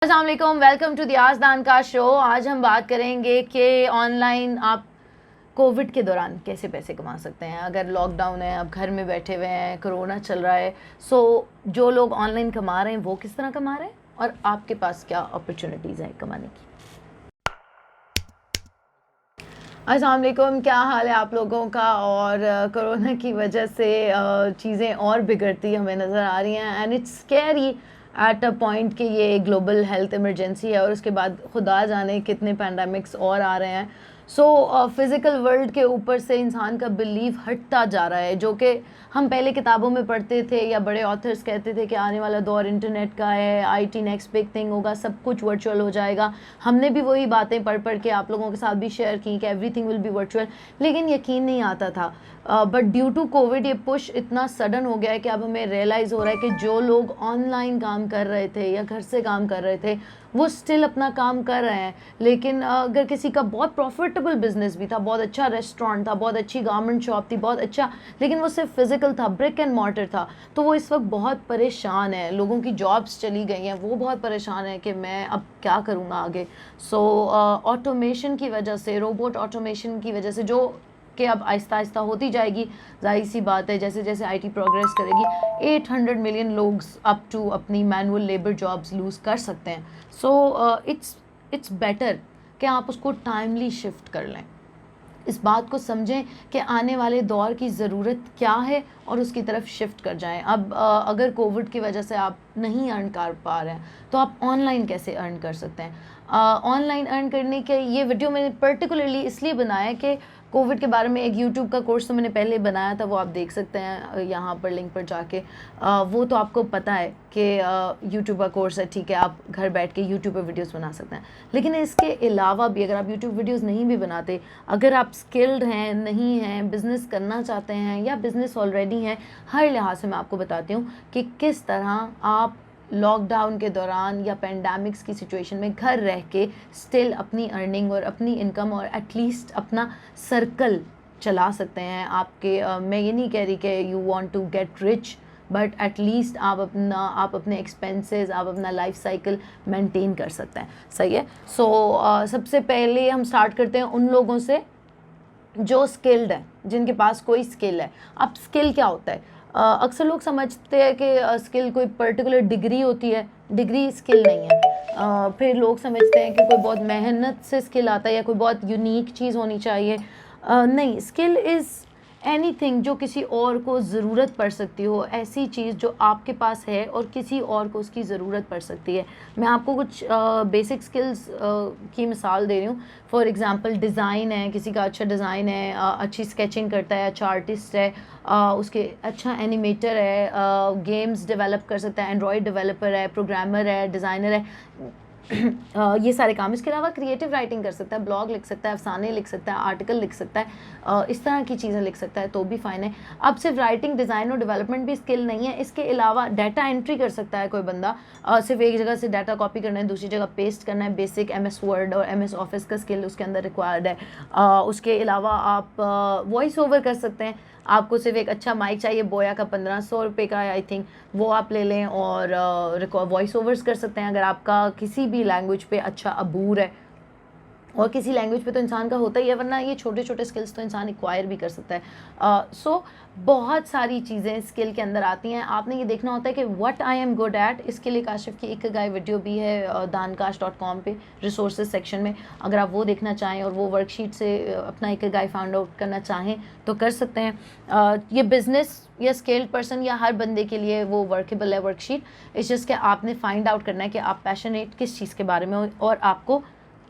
अस्सलाम वालेकुम, welcome to the आज़दान का शो। आज हम बात करेंगे कि ऑनलाइन आप कोविड के दौरान कैसे पैसे कमा सकते हैं। अगर लॉकडाउन है, आप घर में बैठे हुए हैं, कोरोना चल रहा है, सो जो लोग ऑनलाइन कमा रहे हैं वो किस तरह कमा रहे हैं और आपके पास क्या अपॉर्चुनिटीज़ हैं कमाने की। अस्सलाम वालेकुम, क्या हाल है आप लोगों का। और कोरोना की वजह से चीज़ें और बिगड़ती हमें नज़र आ रही हैं and it's scary at a point कि ये ग्लोबल हेल्थ इमरजेंसी है और उसके बाद खुदा जाने कितने पैंडमिक्स और आ रहे हैं। सो फिज़िकल वर्ल्ड के ऊपर से इंसान का बिलीव हटता जा रहा है, जो कि हम पहले किताबों में पढ़ते थे या बड़े ऑथर्स कहते थे कि आने वाला दौर इंटरनेट का है, आईटी नेक्स्ट बिग थिंग होगा, सब कुछ वर्चुअल हो जाएगा। हमने भी वही बातें पढ़ पढ़ के आप लोगों के साथ भी शेयर की कि एवरीथिंग विल बी वर्चुअल, लेकिन यकीन नहीं आता था। बट ड्यू टू कोविड ये पुश इतना सडन हो गया है कि अब हमें रियलाइज़ हो रहा है कि जो लोग ऑनलाइन काम कर रहे थे या घर से काम कर रहे थे वो स्टिल अपना काम कर रहे हैं। लेकिन अगर किसी का बहुत प्रॉफिटेबल बिजनेस भी था, बहुत अच्छा रेस्टोरेंट था, बहुत अच्छी गारमेंट शॉप थी, बहुत अच्छा, लेकिन वो सिर्फ फिजिकल था, ब्रिक एंड मॉर्टर था, तो वो इस वक्त बहुत परेशान है। लोगों की जॉब्स चली गई हैं, वो बहुत परेशान है कि मैं अब क्या करूँगा आगे। सो ऑटोमेशन की वजह से, रोबोट ऑटोमेशन की वजह से, जो कि अब आहिस्ता आहिस्ता होती जाएगी, जाहिर सी बात है जैसे जैसे आईटी प्रोग्रेस करेगी 800 मिलियन लोग अप टू अपनी मैनुअल लेबर जॉब्स लूज़ कर सकते हैं। सो इट्स बेटर कि आप उसको टाइमली शिफ्ट कर लें, इस बात को समझें कि आने वाले दौर की ज़रूरत क्या है और उसकी तरफ शिफ्ट कर जाएं। अब अगर कोविड की वजह से आप नहीं अर्न कर पा रहे हैं तो आप ऑनलाइन कैसे अर्न कर सकते हैं। ऑनलाइन अर्न करने के ये वीडियो मैंने पर्टिकुलरली इसलिए बनाया है कि कोविड के बारे में एक यूट्यूब का कोर्स तो मैंने पहले बनाया था, वो आप देख सकते हैं यहाँ पर लिंक पर जाके। वो तो आपको पता है कि यूट्यूब का कोर्स है, ठीक है, आप घर बैठ के यूट्यूब पर वीडियोस बना सकते हैं। लेकिन इसके अलावा भी अगर आप यूट्यूब वीडियोस नहीं भी बनाते, अगर आप स्किल्ड हैं, नहीं हैं, बिज़नेस करना चाहते हैं या बिज़नेस ऑलरेडी हैं, हर लिहाज से मैं आपको बताती हूँ कि किस तरह आप लॉकडाउन के दौरान या पेंडेमिक्स की सिचुएशन में घर रह के स्टिल अपनी अर्निंग और अपनी इनकम और एटलीस्ट अपना सर्कल चला सकते हैं। मैं ये नहीं कह रही कि you want to get rich, but at least आप अपने एक्सपेंसेस, आप अपना लाइफ साइकिल मेंटेन कर सकते हैं। सही है। सो सबसे पहले हम स्टार्ट करते हैं उन लोगों से जो स्किल्ड है, जिनके पास कोई स्किल है। अब स्किल क्या होता है? अक्सर लोग समझते हैं कि स्किल कोई पर्टिकुलर डिग्री होती है, डिग्री स्किल नहीं है। फिर लोग समझते हैं कि कोई बहुत मेहनत से स्किल आता है या कोई बहुत यूनिक चीज़ होनी चाहिए। नहीं, स्किल इज़ एनीथिंग जो किसी और को ज़रूरत पड़ सकती हो, ऐसी चीज़ जो आपके पास है और किसी और को उसकी ज़रूरत पड़ सकती है। मैं आपको कुछ बेसिक स्किल्स की मिसाल दे रही हूँ। फॉर एग्ज़ाम्पल डिज़ाइन है, किसी का अच्छा डिज़ाइन है, अच्छी स्केचिंग करता है, अच्छा आर्टिस्ट है, उसके अच्छा एनिमेटर है, गेम्स डेवलप कर सकता है, एंड्रॉयड डेवलपर है, प्रोग्रामर है, डिज़ाइनर है, ये सारे काम। इसके अलावा क्रिएटिव राइटिंग कर सकता है, ब्लॉग लिख सकता है, अफसाने लिख सकता है, आर्टिकल लिख सकता है, इस तरह की चीज़ें लिख सकता है तो भी फ़ाइन है। अब सिर्फ राइटिंग, डिज़ाइन और डेवलपमेंट भी स्किल नहीं है, इसके अलावा डाटा एंट्री कर सकता है कोई बंदा। सिर्फ एक जगह से डाटा कॉपी करना है, दूसरी जगह पेस्ट करना है, बेसिक MS वर्ड और MS ऑफिस का स्किल उसके अंदर रिक्वायर्ड है। उसके अलावा आप वॉइस ओवर कर सकते हैं। आपको सिर्फ एक अच्छा माइक चाहिए, बोया का 1500 रुपये का है आई थिंक, वो आप ले लें और वॉइस ओवर्स कर सकते हैं। अगर आपका किसी भी लैंग्वेज पे अच्छा अबूर है, और किसी लैंग्वेज पे तो इंसान का होता ही है, वरना ये छोटे छोटे स्किल्स तो इंसान एक्वायर भी कर सकता है। सो बहुत सारी चीज़ें स्किल के अंदर आती हैं। आपने ये देखना होता है कि what I am good at. इसके लिए काशिफ की इकिगाई वीडियो भी है dankash.com पे रिसोर्सेज सेक्शन में, अगर आप वो देखना चाहें और वो वर्कशीट से अपना इकिगाई फाइंड आउट करना चाहें तो कर सकते हैं। ये बिज़नेस या स्किल्ड पर्सन या हर बंदे के लिए वो वर्केबल है वर्कशीट। इट्स जस्ट कि आपने फाइंड आउट करना है कि आप पैशनेट किस चीज़ के बारे में हो और आपको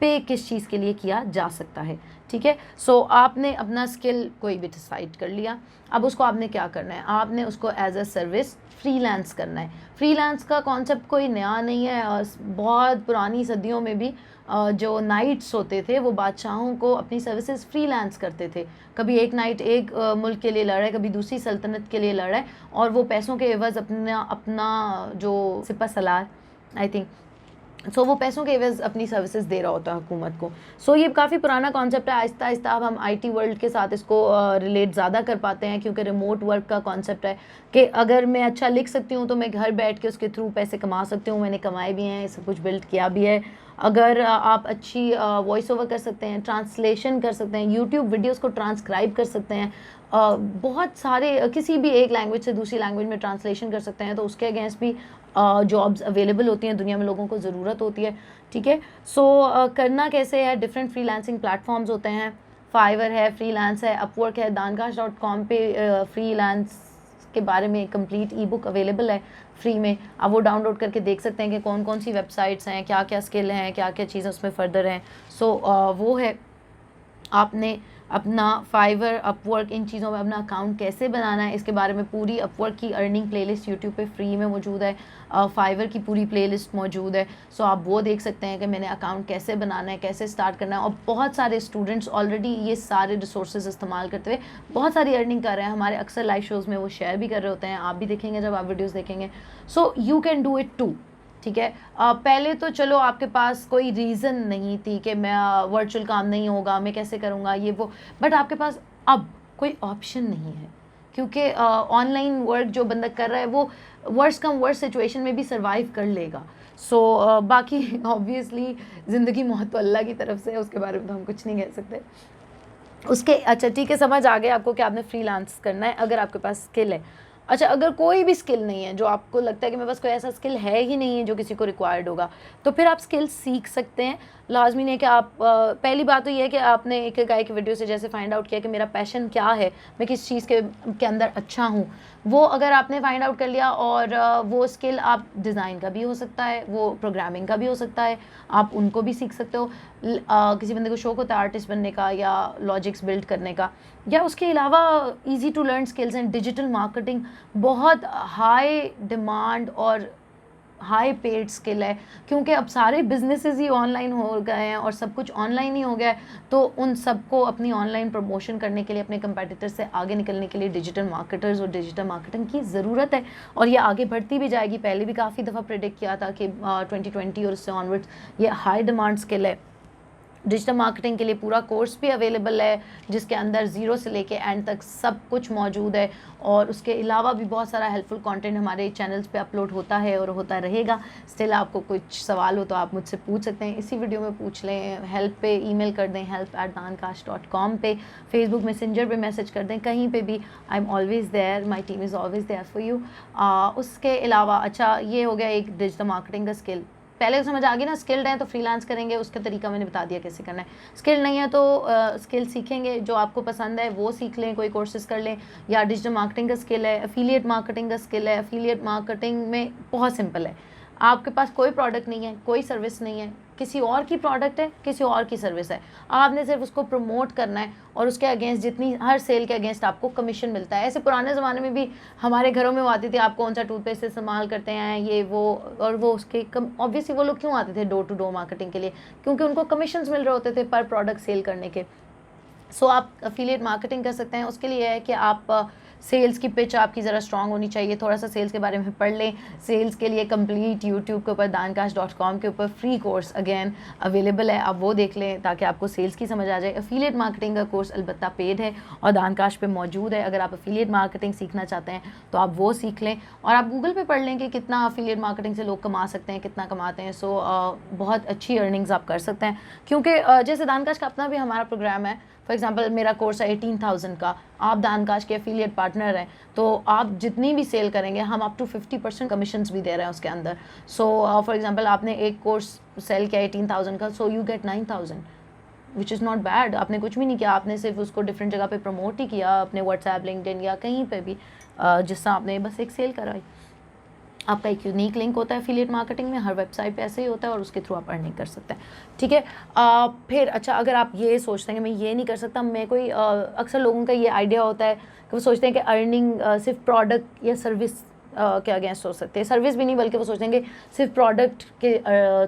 पे किस चीज़ के लिए किया जा सकता है। ठीक है। सो आपने अपना स्किल कोई भी डिसाइड कर लिया, अब उसको आपने क्या करना है, आपने उसको एज अ सर्विस फ्रीलांस करना है। फ्रीलांस का कॉन्सेप्ट कोई नया नहीं है, बहुत पुरानी सदियों में भी जो नाइट्स होते थे वो बादशाहों को अपनी सर्विसेज फ्रीलांस करते थे। कभी एक नाइट एक मुल्क के लिए लड़ रहा है, कभी दूसरी सल्तनत के लिए लड़ रहा है, और वो पैसों के एवज़ अपना अपना जो सिपा सलार आई थिंक सो वो पैसों के एवज अपनी सर्विसेज दे रहा होता है हुकूमत को। सो ये काफ़ी पुराना कॉन्सेप्ट है, आहिस्ता आहिस्ता अब हम आईटी वर्ल्ड के साथ इसको रिलेट ज़्यादा कर पाते हैं, क्योंकि रिमोट वर्क का कॉन्सेप्ट है कि अगर मैं अच्छा लिख सकती हूँ तो मैं घर बैठ के उसके थ्रू पैसे कमा सकती हूँ। मैंने कमाए भी हैं, सब कुछ बिल्ड किया भी है। अगर आप अच्छी वॉइस ओवर कर सकते हैं, ट्रांसलेशन कर सकते हैं, यूट्यूब वीडियोज़ को ट्रांसक्राइब कर सकते हैं, बहुत सारे किसी भी एक लैंग्वेज से दूसरी लैंग्वेज में ट्रांसलेशन कर सकते हैं, तो उसके अगेंस्ट भी जॉब्स अवेलेबल होती हैं, दुनिया में लोगों को ज़रूरत होती है। ठीक है, सो करना कैसे है, डिफरेंट फ्रीलांसिंग प्लेटफॉर्म्स होते हैं, फाइवर है, फ्रीलांस है, अपवर्क है, दानकाश.com पे फ्रीलांस के बारे में कंप्लीट ई बुक अवेलेबल है फ्री में। आप वो डाउनलोड करके देख सकते हैं कि कौन कौन सी वेबसाइट्स हैं, क्या क्या स्किल हैं, क्या क्या चीज़ें उसमें फ़र्दर हैं। सो वो है, आपने अपना फाइवर, अपवर्क, इन चीज़ों में अपना अकाउंट कैसे बनाना है, इसके बारे में पूरी अपवर्क की अर्निंग प्लेलिस्ट यूट्यूब पे फ्री में मौजूद है, फाइवर की पूरी प्लेलिस्ट मौजूद है। सो आप वो देख सकते हैं कि मैंने अकाउंट कैसे बनाना है, कैसे स्टार्ट करना है। और बहुत सारे स्टूडेंट्स ऑलरेडी ये सारे रिसोर्सेज इस्तेमाल करते हुए बहुत सारी अर्निंग कर रहे हैं, हमारे अक्सर लाइव शोज़ में वो शेयर भी कर रहे होते हैं, आप भी देखेंगे जब आप वीडियोज़ देखेंगे। So you can do it too. ठीक है, पहले तो चलो आपके पास कोई रीज़न नहीं थी कि मैं वर्चुअल काम नहीं होगा, मैं कैसे करूँगा ये वो, बट आपके पास अब कोई ऑप्शन नहीं है, क्योंकि ऑनलाइन वर्क जो बंदा कर रहा है वो वर्स्ट कम वर्स्ट सिचुएशन में भी सर्वाइव कर लेगा। सो बाकी ऑब्वियसली ज़िंदगी मौत तो अल्लाह की तरफ से है, उसके बारे में तो हम कुछ नहीं कह सकते उसके। अच्छा ठीक है, समझ आ गया आपको कि आपने फ्रीलांस करना है अगर आपके पास स्किल है। अच्छा, अगर कोई भी स्किल नहीं है, जो आपको लगता है कि मेरे पास कोई ऐसा स्किल है ही नहीं है जो किसी को रिक्वायर्ड होगा, तो फिर आप स्किल सीख सकते हैं। लाजमी नहीं है कि आप पहली बात तो ये है कि आपने एक गाय की वीडियो से जैसे फाइंड आउट किया कि मेरा पैशन क्या है, मैं किस चीज़ के अंदर अच्छा हूँ, वो अगर आपने फाइंड आउट कर लिया, और वो स्किल आप डिज़ाइन का भी हो सकता है, वो प्रोग्रामिंग का भी हो सकता है, आप उनको भी सीख सकते हो। किसी बंदे को शौक होता है आर्टिस्ट बनने का या लॉजिक्स बिल्ड करने का, या उसके अलावा ईजी टू लर्न स्किल्स हैं। डिजिटल मार्केटिंग बहुत हाई डिमांड और हाई पेड स्किल है, क्योंकि अब सारे बिजनेसेस ही ऑनलाइन हो गए हैं और सब कुछ ऑनलाइन ही हो गया है। तो उन सबको अपनी ऑनलाइन प्रमोशन करने के लिए, अपने कंपेटिटर से आगे निकलने के लिए डिजिटल मार्केटर्स और डिजिटल मार्केटिंग की ज़रूरत है, और ये आगे बढ़ती भी जाएगी। पहले भी काफ़ी दफ़ा प्रेडिक्ट किया था कि 2020 और उससे ऑनवर्ड्स ये हाई डिमांड स्किल है। डिजिटल मार्केटिंग के लिए पूरा कोर्स भी अवेलेबल है, जिसके अंदर ज़ीरो से लेके एंड तक सब कुछ मौजूद है, और उसके अलावा भी बहुत सारा हेल्पफुल कंटेंट हमारे चैनल्स पे अपलोड होता है और होता रहेगा। स्टिल आपको कुछ सवाल हो तो आप मुझसे पूछ सकते हैं, इसी वीडियो में पूछ लें, हेल्प पे ईमेल कर दें, help@dankash.com पे, फेसबुक मैसेंजर पे मैसेज कर दें, कहीं पे भी। I am always there, my team is always there for you. उसके अलावा अच्छा, ये हो गया एक डिजिटल मार्केटिंग का स्किल। पहले तो समझ आ गई ना, स्किल्ड हैं तो फ्रीलांस करेंगे, उसका तरीका मैंने बता दिया कैसे करना है। स्किल नहीं है तो स्किल सीखेंगे, जो आपको पसंद है वो सीख लें, कोई कोर्सेज कर लें। या डिजिटल मार्केटिंग का स्किल है, एफिलिएट मार्केटिंग का स्किल है। एफिलिएट मार्केटिंग में बहुत सिंपल है, आपके पास कोई प्रोडक्ट नहीं है, कोई सर्विस नहीं है, किसी और की प्रोडक्ट है, किसी और की सर्विस है, आपने सिर्फ उसको प्रमोट करना है, और उसके अगेंस्ट जितनी हर सेल के अगेंस्ट आपको कमीशन मिलता है। ऐसे पुराने ज़माने में भी हमारे घरों में वो आती थी, आप कौन सा टूथपेस्ट इस्तेमाल करते हैं, ये वो, और वो उसके ऑब्वियसली वो लोग क्यों आते थे डोर टू डोर मार्केटिंग के लिए, क्योंकि उनको कमीशंस मिल रहे होते थे पर प्रोडक्ट सेल करने के। सो आप एफिलिएट मार्केटिंग कर सकते हैं। उसके लिए है कि आप सेल्स की पिच आपकी ज़रा स्ट्रांग होनी चाहिए, थोड़ा सा सेल्स के बारे में पढ़ लें। सेल्स के लिए कंप्लीट यूट्यूब के ऊपर dankash.com के ऊपर फ्री कोर्स अगेन अवेलेबल है, आप वो देख लें ताकि आपको सेल्स की समझ आ जाए। एफिलिएट मार्केटिंग का कोर्स अलबत्ता पेड है और दानकाश पे मौजूद है। अगर आप एफिलिएट मार्केटिंग सीखना चाहते हैं तो आप वो सीख लें, और आप गूगल पे पढ़ लें कि कितना एफिलिएट मार्केटिंग से लोग कमा सकते हैं, कितना कमाते हैं। सो बहुत अच्छी अर्निंग्स आप कर सकते हैं, क्योंकि जैसे दानकाश का अपना भी हमारा प्रोग्राम है। फॉर एग्जांपल मेरा कोर्स है 18,000 का, आप दानकाश के एफिलिएट पार्टनर हैं तो आप जितनी भी सेल करेंगे हम अप टू 50% कमीशंस भी दे रहे हैं उसके अंदर। सो फॉर एग्जांपल आपने एक कोर्स सेल किया 18,000 का, so you get 9,000 which is not bad. आपने कुछ भी नहीं किया, आपने सिर्फ उसको डिफरेंट जगह पे प्रमोट ही किया, अपने व्हाट्सएप, लिंक्डइन या कहीं पे भी, जिससे आपने बस एक सेल कराई। आपका एक यूनिक लिंक होता है एफिलिएट मार्केटिंग में, हर वेबसाइट पे ऐसे ही होता है, और उसके थ्रू आप अर्निंग कर सकते हैं। ठीक है, फिर अच्छा, अगर आप ये सोचते हैं कि मैं ये नहीं कर सकता, मैं कोई अक्सर लोगों का ये आइडिया होता है कि वो सोचते हैं कि अर्निंग सिर्फ प्रोडक्ट या सर्विस के अगेंस्ट हो सकते हैं। सर्विस भी नहीं, बल्कि वो सोचेंगे सिर्फ प्रोडक्ट के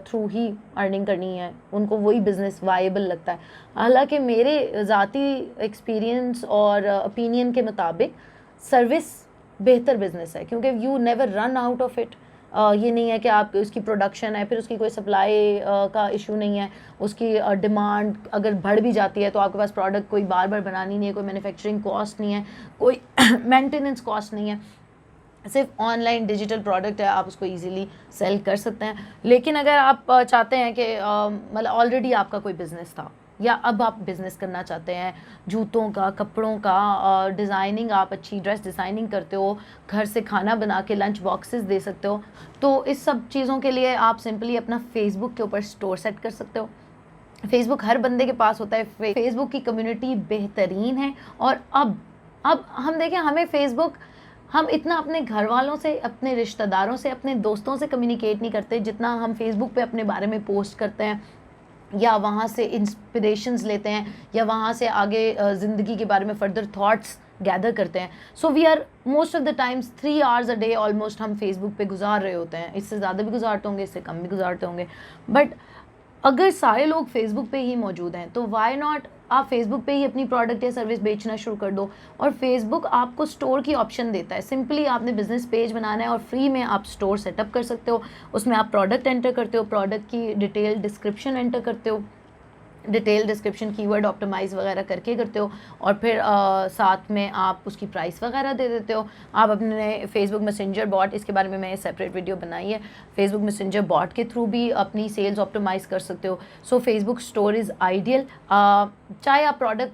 थ्रू ही अर्निंग करनी है, उनको वही बिज़नेस वायबल लगता है। हालांकि मेरे ज़ाती एक्सपीरियंस और ओपिनियन के मुताबिक सर्विस बेहतर बिजनेस है, क्योंकि you never run out of it. ये नहीं है कि आप उसकी प्रोडक्शन है, फिर उसकी कोई सप्लाई का इशू नहीं है, उसकी डिमांड अगर बढ़ भी जाती है तो आपके पास प्रोडक्ट कोई बार बार बनानी नहीं है, कोई मैन्युफैक्चरिंग कॉस्ट नहीं है, कोई मेंटेनेंस कॉस्ट नहीं है, सिर्फ ऑनलाइन डिजिटल प्रोडक्ट है, आप उसको इजीली सेल कर सकते हैं। लेकिन अगर आप चाहते हैं कि मतलब ऑलरेडी आपका कोई बिज़नेस था या अब आप बिज़नेस करना चाहते हैं जूतों का, कपड़ों का, डिज़ाइनिंग, आप अच्छी ड्रेस डिज़ाइनिंग करते हो, घर से खाना बना के लंच बॉक्सेस दे सकते हो, तो इस सब चीज़ों के लिए आप सिंपली अपना फेसबुक के ऊपर स्टोर सेट कर सकते हो। फेसबुक हर बंदे के पास होता है, फेसबुक की कम्युनिटी बेहतरीन है। और अब हम देखें, हमें फेसबुक, हम इतना अपने घर वालों से, अपने रिश्तेदारों से, अपने दोस्तों से कम्युनिकेट नहीं करते जितना हम फेसबुक पे अपने बारे में पोस्ट करते हैं, या वहाँ से इंस्पिरेशंस लेते हैं, या वहाँ से आगे ज़िंदगी के बारे में फर्दर थॉट्स गैदर करते हैं। So we are most of the times 3 hours a day almost हम फेसबुक पे गुजार रहे होते हैं। इससे ज़्यादा भी गुजारते होंगे, इससे कम भी गुजारते होंगे, बट अगर सारे लोग फेसबुक पे ही मौजूद हैं तो वाई नॉट आप फेसबुक पे ही अपनी प्रोडक्ट या सर्विस बेचना शुरू कर दो। और फेसबुक आपको स्टोर की ऑप्शन देता है, सिंपली आपने बिजनेस पेज बनाना है और फ्री में आप स्टोर सेटअप कर सकते हो। उसमें आप प्रोडक्ट एंटर करते हो, प्रोडक्ट की डिटेल डिस्क्रिप्शन एंटर करते हो, डिटेल डिस्क्रिप्शन कीवर्ड ऑप्टिमाइज़ वगैरह करके करते हो, और फिर साथ में आप उसकी प्राइस वगैरह दे देते हो। आप अपने फेसबुक मैसेंजर बॉट, इसके बारे में मैं सेपरेट वीडियो बनाई है, फेसबुक मैसेंजर बॉट के थ्रू भी अपनी सेल्स ऑप्टिमाइज़ कर सकते हो। सो फेसबुक स्टोर इज़ आइडियल, चाहे आप प्रोडक्ट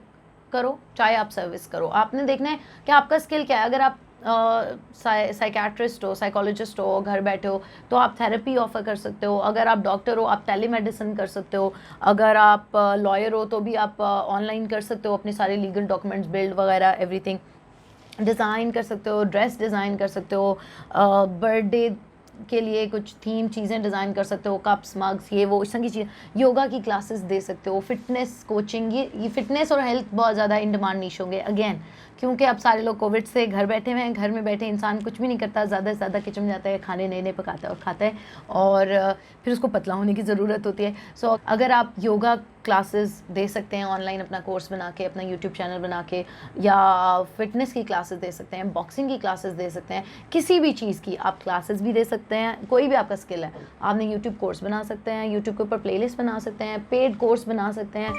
करो चाहे आप सर्विस करो। आपने देखना है कि आपका स्किल क्या है। अगर आप साइकेट्रिस्ट हो, साइकोलॉजिस्ट हो, घर बैठे हो, तो आप थेरेपी ऑफ़र कर सकते हो। अगर आप डॉक्टर हो, आप टेलीमेडिसिन कर सकते हो। अगर आप लॉयर हो तो भी आप ऑनलाइन कर सकते हो, अपने सारे लीगल डॉक्यूमेंट्स बिल्ड वगैरह एवरीथिंग डिज़ाइन कर सकते हो, ड्रेस डिज़ाइन कर सकते हो, बर्थडे के लिए कुछ थीम चीज़ें डिज़ाइन कर सकते हो, कप्स, मग्स, ये वो इस तरह की चीज़, योगा की क्लासेस दे सकते हो, फिटनेस कोचिंग, ये फिटनेस और हेल्थ बहुत ज़्यादा इन डिमांड नीश होंगे अगेन, क्योंकि अब सारे लोग कोविड से घर बैठे हुए हैं। घर में बैठे इंसान कुछ भी नहीं करता, ज़्यादा से ज़्यादा किचन में जाता है, खाने नए नए पकाता है और खाता है, और फिर उसको पतला होने की ज़रूरत होती है। सो अगर आप योगा क्लासेस दे सकते हैं ऑनलाइन, अपना कोर्स बना के, अपना यूट्यूब चैनल बना के, या फिटनेस की क्लासेस दे सकते हैं, बॉक्सिंग की क्लासेस दे सकते हैं, किसी भी चीज़ की आप क्लासेस भी दे सकते हैं। कोई भी आपका स्किल है, आपने यूट्यूब कोर्स बना सकते हैं, यूट्यूब के ऊपर प्लेलिस्ट बना सकते हैं, पेड कोर्स बना सकते हैं,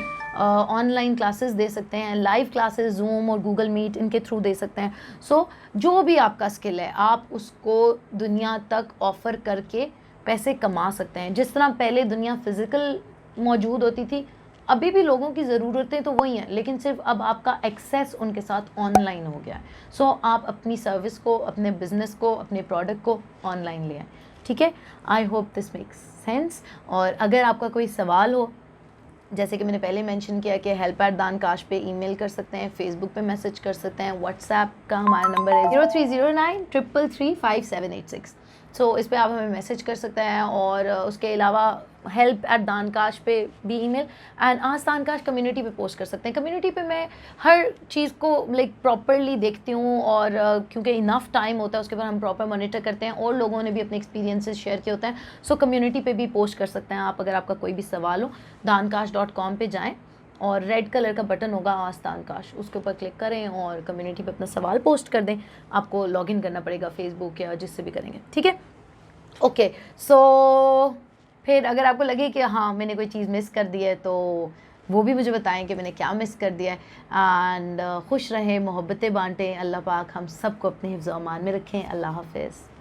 ऑनलाइन क्लासेस दे सकते हैं, लाइव क्लासेस जूम और गूगल मीट इनके थ्रू दे सकते हैं। सो जो भी आपका स्किल है आप उसको दुनिया तक ऑफ़र करके पैसे कमा सकते हैं। जिस तरह पहले दुनिया फ़िज़िकल मौजूद होती थी, अभी भी लोगों की ज़रूरतें तो वही हैं, लेकिन सिर्फ अब आपका एक्सेस उनके साथ ऑनलाइन हो गया है। सो आप अपनी सर्विस को, अपने बिज़नेस को, अपने प्रोडक्ट को ऑनलाइन ले आएँ। ठीक है, I hope this makes sense. और अगर आपका कोई सवाल हो, जैसे कि मैंने पहले मेंशन किया कि help@dankash पे ईमेल कर सकते हैं, फेसबुक पे मैसेज कर सकते हैं, व्हाट्सएप का हमारा नंबर है 0309 333 5786। सो इस पे आप हमें मैसेज कर सकते हैं। और उसके अलावा help@dankash पे भी email, and ask Dankash community पे पोस्ट कर सकते हैं। कम्युनिटी पे मैं हर चीज़ को लाइक प्रॉपरली देखती हूँ, और क्योंकि इनफ टाइम होता है उसके बाद हम प्रॉपर मॉनिटर करते हैं, और लोगों ने भी अपने एक्सपीरियंसेस शेयर किए होते हैं। सो कम्युनिटी पे भी पोस्ट कर सकते हैं आप, अगर आपका कोई भी सवाल हो। dankash.com पे जाएँ और रेड कलर का बटन होगा आस्क दानकाश, उसके ऊपर क्लिक करें और कम्युनिटी पे अपना सवाल पोस्ट कर दें। आपको लॉगिन करना पड़ेगा फेसबुक या जिससे भी करेंगे, ठीक है। ओके, सो फिर अगर आपको लगे कि हाँ मैंने कोई चीज़ मिस कर दी है, तो वो भी मुझे बताएं कि मैंने क्या मिस कर दिया है। एंड खुश रहें, मोहब्बतें बांटें। अल्लाह पाक हम सबको अपने हिफ्ज़-ओ-अमान में रखें। अल्लाह हाफ़िज़।